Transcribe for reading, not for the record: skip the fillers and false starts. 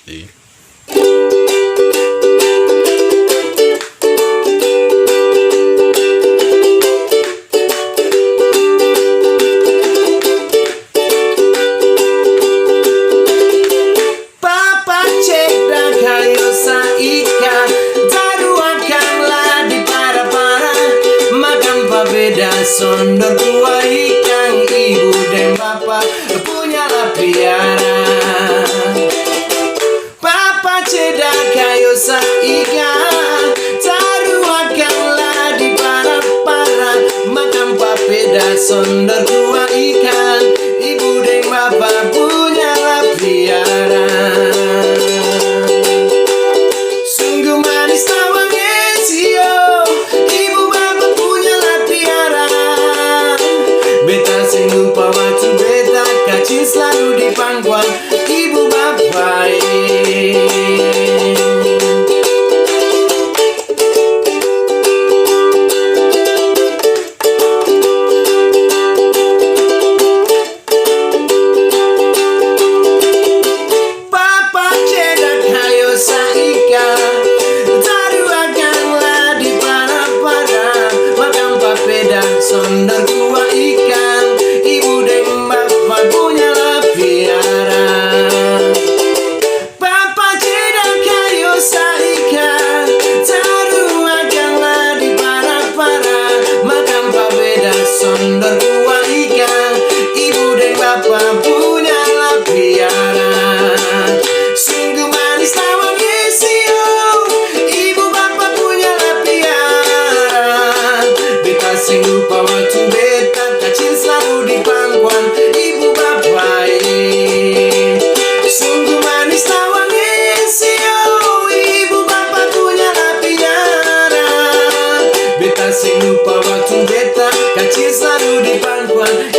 Iya. Papa cek dah kayo saika taruakanlah di para-para makan pabeda sondor tua ikan ibu dan bapak punyalah piara. Papa cedak kayo saika taruakanlah di para-para makan pabeda sondor tua ikan ibu dan bapak punyalah piara. Sungguh manis tawangnya sio ibu bapak punyalah piara. Beta sing lupa waktu beta kacil selalu di pangkuan ibu bapak. Papa cedak kayo saika taruakanlah di para-para makan papeda sondor tua ikan ibu dan bapak punyalah piara. Papa cedak kayo saika taruakanlah di para-para makan papeda sondor tua ikan ibu dan bapak punyalah piara. Sungguh manis tawangnya sio ibu bapak punyalah piara. Beta sing lupa waktu beta kacil selalu di pangkuan ibu bapak. Sungguh manis tawangnya sio ibu bapak punyalah piara. Beta sing lupa waktu beta kacil selalu di pangkuan